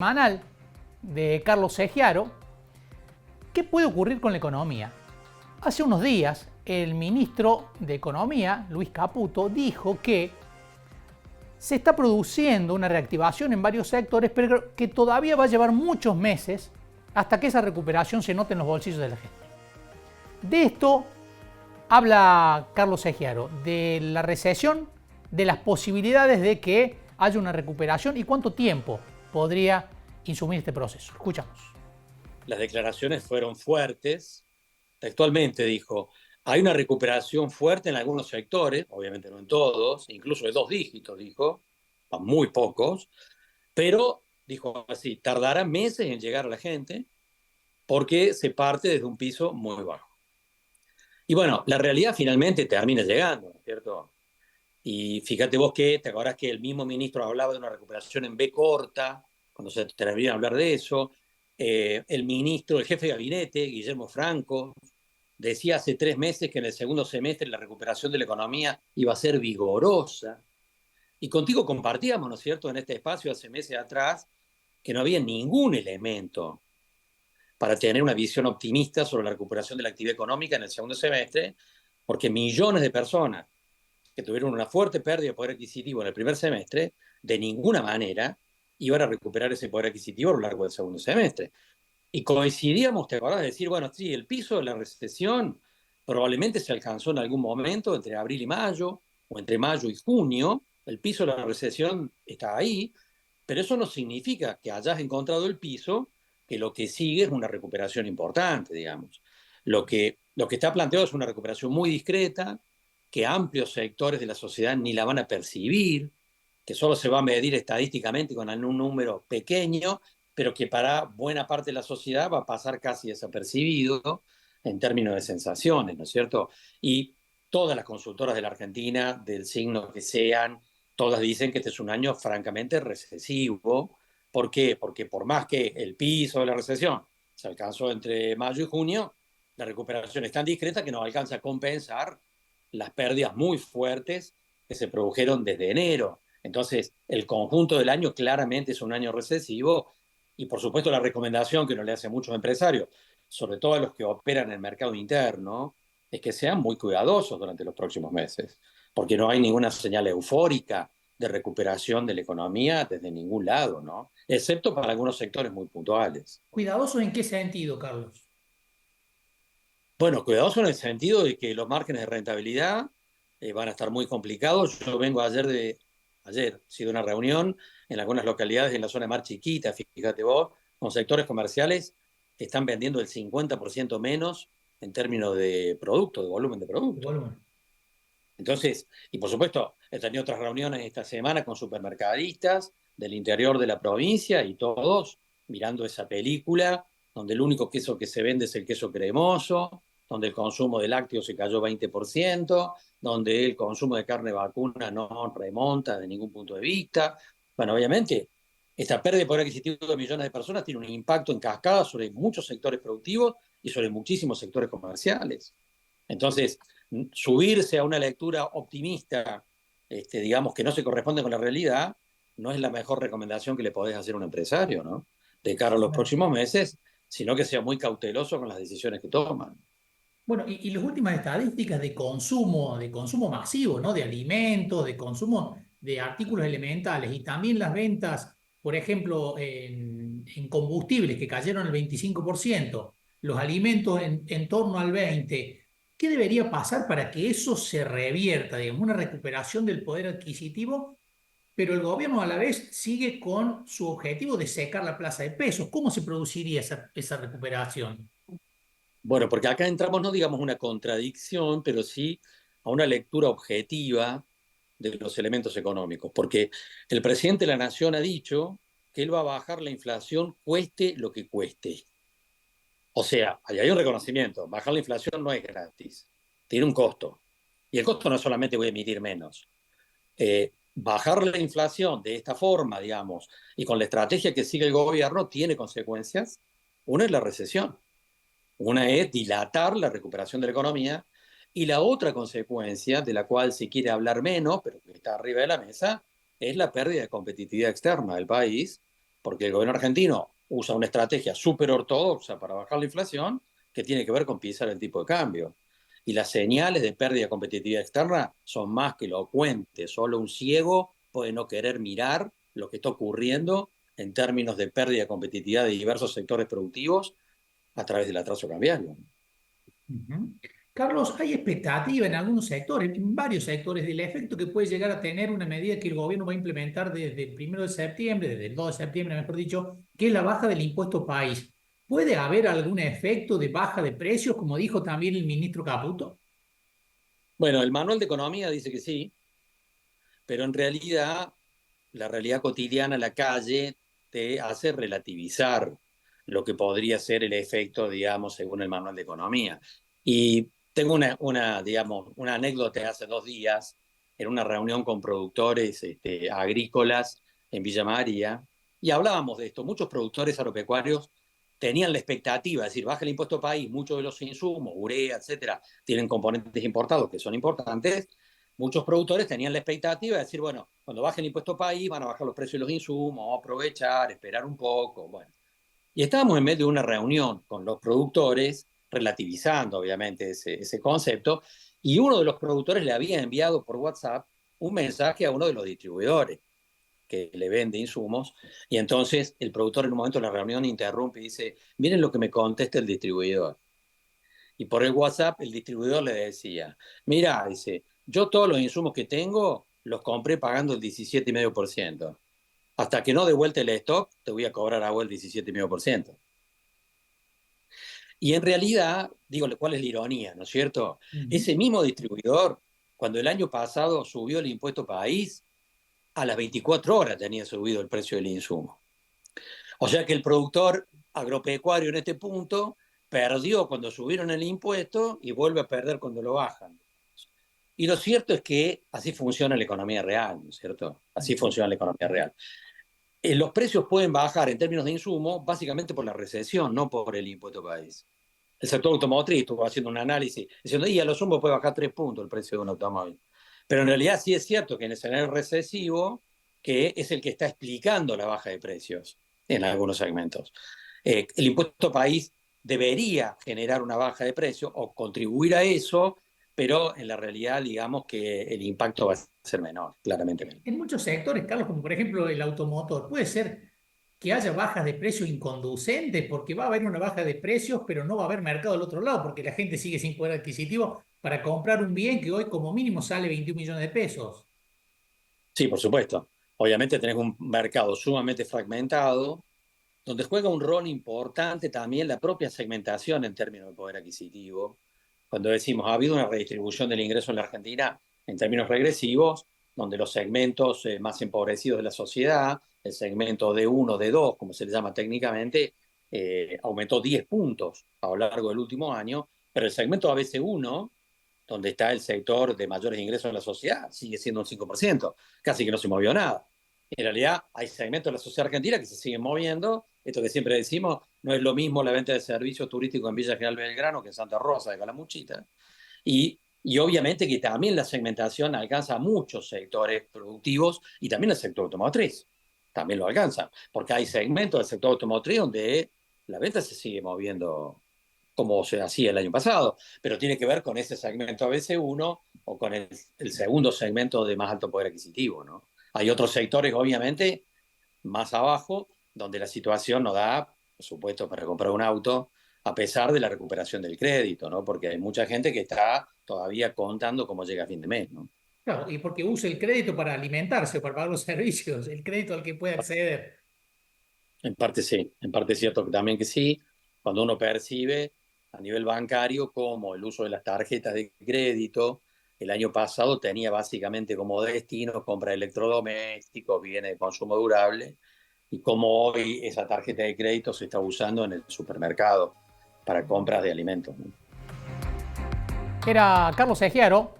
Semanal de Carlos Segiaro. ¿Qué puede ocurrir con la economía? Hace unos días, el ministro de Economía, Luis Caputo, dijo que se está produciendo una reactivación en varios sectores, pero que todavía va a llevar muchos meses hasta que esa recuperación se note en los bolsillos de la gente. De esto habla Carlos Segiaro, de la recesión, de las posibilidades de que haya una recuperación y cuánto tiempo podría insumir este proceso. Escuchamos. Las declaraciones fueron fuertes. Textualmente dijo, hay una recuperación fuerte en algunos sectores, obviamente no en todos, incluso de 2 dígitos, dijo, a muy pocos, pero dijo así, tardará meses en llegar a la gente porque se parte desde un piso muy bajo. Y bueno, la realidad finalmente termina llegando, ¿no es cierto? Y fíjate vos que, te acordás que el mismo ministro hablaba de una recuperación en B corta, cuando se terminó a hablar de eso. El ministro, el jefe de gabinete, Guillermo Franco, decía hace 3 meses que en el segundo semestre la recuperación de la economía iba a ser vigorosa. Y contigo compartíamos, ¿no es cierto?, en este espacio hace meses atrás, que no había ningún elemento para tener una visión optimista sobre la recuperación de la actividad económica en el segundo semestre, porque millones de personas que tuvieron una fuerte pérdida de poder adquisitivo en el primer semestre, de ninguna manera iban a recuperar ese poder adquisitivo a lo largo del segundo semestre. Y coincidíamos, te acordás de decir, bueno, sí, el piso de la recesión probablemente se alcanzó en algún momento entre abril y mayo, o entre mayo y junio, el piso de la recesión está ahí, pero eso no significa que hayas encontrado el piso, que lo que sigue es una recuperación importante, digamos. Lo que está planteado es una recuperación muy discreta, que amplios sectores de la sociedad ni la van a percibir, que solo se va a medir estadísticamente con un número pequeño, pero que para buena parte de la sociedad va a pasar casi desapercibido en términos de sensaciones, ¿no es cierto? Y todas las consultoras de la Argentina, del signo que sean, todas dicen que este es un año francamente recesivo. ¿Por qué? Porque por más que el piso de la recesión se alcanzó entre mayo y junio, la recuperación es tan discreta que no alcanza a compensar las pérdidas muy fuertes que se produjeron desde enero. Entonces, el conjunto del año claramente es un año recesivo y, por supuesto, la recomendación que uno le hace a muchos empresarios, sobre todo a los que operan en el mercado interno, es que sean muy cuidadosos durante los próximos meses, porque no hay ninguna señal eufórica de recuperación de la economía desde ningún lado, ¿no? Excepto para algunos sectores muy puntuales. ¿Cuidadosos en qué sentido, Carlos? Bueno, cuidadosos en el sentido de que los márgenes de rentabilidad van a estar muy complicados. Yo vengo ayer, ha sido una reunión en algunas localidades en la zona de Mar Chiquita, fíjate vos, con sectores comerciales que están vendiendo el 50% menos en términos de producto, de volumen de El producto. volumen. Entonces, y por supuesto, he tenido otras reuniones esta semana con supermercadistas del interior de la provincia y todos mirando esa película donde el único queso que se vende es el queso cremoso, donde el consumo de lácteos se cayó 20%, donde el consumo de carne vacuna no remonta de ningún punto de vista. Bueno, obviamente, esta pérdida de poder adquisitivo de millones de personas tiene un impacto en cascada sobre muchos sectores productivos y sobre muchísimos sectores comerciales. Entonces, subirse a una lectura optimista, digamos, que no se corresponde con la realidad, no es la mejor recomendación que le podés hacer a un empresario, ¿no? De cara a los Bueno, próximos meses, sino que sea muy cauteloso con las decisiones que toman. bueno, y las últimas estadísticas de consumo masivo, ¿no? De alimentos, de consumo de artículos elementales y también las ventas, por ejemplo, en combustibles que cayeron el 25%, los alimentos en torno al 20%. ¿Qué debería pasar para que eso se revierta, digamos, una recuperación del poder adquisitivo, pero el gobierno a la vez sigue con su objetivo de secar la plaza de pesos? ¿Cómo se produciría esa recuperación? Bueno, porque acá entramos, no digamos una contradicción, pero sí a una lectura objetiva de los elementos económicos, porque el presidente de la Nación ha dicho que él va a bajar la inflación cueste lo que cueste. O sea, ahí hay un reconocimiento. Bajar la inflación no es gratis. Tiene un costo. Y el costo no es solamente voy a emitir menos. Bajar la inflación de esta forma, digamos, y con la estrategia que sigue el gobierno, tiene consecuencias. Una es la recesión. Una es dilatar la recuperación de la economía. Y la otra consecuencia, de la cual se quiere hablar menos, pero que está arriba de la mesa, es la pérdida de competitividad externa del país, porque el gobierno argentino usa una estrategia súper ortodoxa para bajar la inflación que tiene que ver con pisar el tipo de cambio. Y las señales de pérdida de competitividad externa son más que elocuentes. Solo un ciego puede no querer mirar lo que está ocurriendo en términos de pérdida de competitividad de diversos sectores productivos a través del atraso cambiario. Ujú. Carlos, hay expectativa en algunos sectores, en varios sectores, del efecto que puede llegar a tener una medida que el gobierno va a implementar desde el 1 de septiembre, desde el 2 de septiembre, mejor dicho, que es la baja del impuesto país. ¿Puede haber algún efecto de baja de precios, como dijo también el ministro Caputo? Bueno, el manual de economía dice que sí, pero en realidad la realidad cotidiana, la calle, te hace relativizar lo que podría ser el efecto, digamos, según el manual de economía. Y tengo digamos, una anécdota de hace 2 días, en una reunión con productores agrícolas en Villa María, y hablábamos de esto. Muchos productores agropecuarios tenían la expectativa, es decir, baja el impuesto país, muchos de los insumos, urea, etcétera, tienen componentes importados que son importantes. Muchos productores tenían la expectativa de decir, bueno, cuando baje el impuesto país van a bajar los precios de los insumos, vamos a aprovechar, esperar un poco. Bueno, y estábamos en medio de una reunión con los productores, relativizando obviamente ese concepto, y uno de los productores le había enviado por WhatsApp un mensaje a uno de los distribuidores que le vende insumos, y entonces el productor en un momento de la reunión interrumpe y dice, miren lo que me contesta el distribuidor. Y por el WhatsApp el distribuidor le decía, mira, dice, yo todos los insumos que tengo los compré pagando el 17,5%. Hasta que no devuelte el stock, te voy a cobrar a vos el 17,5%. Y en realidad, digo, ¿cuál es la ironía, no es cierto? Ujú. Ese mismo distribuidor, cuando el año pasado subió el impuesto país, a las 24 horas tenía subido el precio del insumo. O sea que el productor agropecuario en este punto perdió cuando subieron el impuesto y vuelve a perder cuando lo bajan. Y lo cierto es que así funciona la economía real, ¿no es cierto? Así funciona la economía real. Los precios pueden bajar en términos de insumo básicamente por la recesión, no por el impuesto país. El sector automotriz estuvo haciendo un análisis diciendo, y a los insumos puede bajar 3 puntos el precio de un automóvil. Pero en realidad sí es cierto que en el escenario recesivo, que es el que está explicando la baja de precios en algunos segmentos. El impuesto país debería generar una baja de precios o contribuir a eso, pero en la realidad digamos que el impacto va a ser menor, claramente menor. En muchos sectores, Carlos, como por ejemplo el automotor, puede ser que haya bajas de precios inconducentes, porque va a haber una baja de precios, pero no va a haber mercado del otro lado, porque la gente sigue sin poder adquisitivo para comprar un bien que hoy como mínimo sale 21 millones de pesos. Sí, por supuesto. Obviamente tenés un mercado sumamente fragmentado, donde juega un rol importante también la propia segmentación en términos de poder adquisitivo. Cuando decimos ha habido una redistribución del ingreso en la Argentina en términos regresivos, donde los segmentos más empobrecidos de la sociedad, el segmento D1, D2, como se le llama técnicamente, aumentó 10 puntos a lo largo del último año, pero el segmento ABC1, donde está el sector de mayores ingresos en la sociedad, sigue siendo un 5%, casi que no se movió nada. En realidad hay segmentos de la sociedad argentina que se siguen moviendo. Esto que siempre decimos, no es lo mismo la venta de servicios turísticos en Villa General Belgrano que en Santa Rosa de Calamuchita. Y obviamente que también la segmentación alcanza a muchos sectores productivos y también el sector automotriz. También lo alcanza, porque hay segmentos del sector automotriz donde la venta se sigue moviendo como se hacía el año pasado, pero tiene que ver con ese segmento ABC1 o con el segundo segmento de más alto poder adquisitivo, ¿no? Hay otros sectores, obviamente, más abajo, donde la situación no da, por supuesto, para comprar un auto, a pesar de la recuperación del crédito, ¿no? Porque hay mucha gente que está todavía contando cómo llega a fin de mes, ¿no? Claro, y porque usa el crédito para alimentarse, para pagar los servicios, el crédito al que puede acceder. En parte sí, en parte es cierto que también que sí, cuando uno percibe a nivel bancario como el uso de las tarjetas de crédito el año pasado tenía básicamente como destino compra de electrodomésticos, bienes de consumo durable, y como hoy esa tarjeta de crédito se está usando en el supermercado para compras de alimentos, ¿no? Era Carlos Egiaro,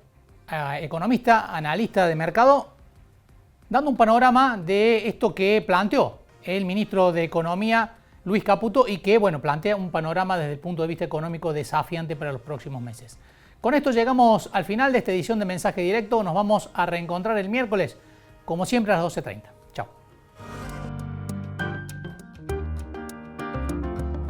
economista, analista de mercado, dando un panorama de esto que planteó el ministro de Economía, Luis Caputo, y que, bueno, plantea un panorama desde el punto de vista económico desafiante para los próximos meses. Con esto llegamos al final de esta edición de Mensaje Directo. Nos vamos a reencontrar el miércoles, como siempre, a las 12:30.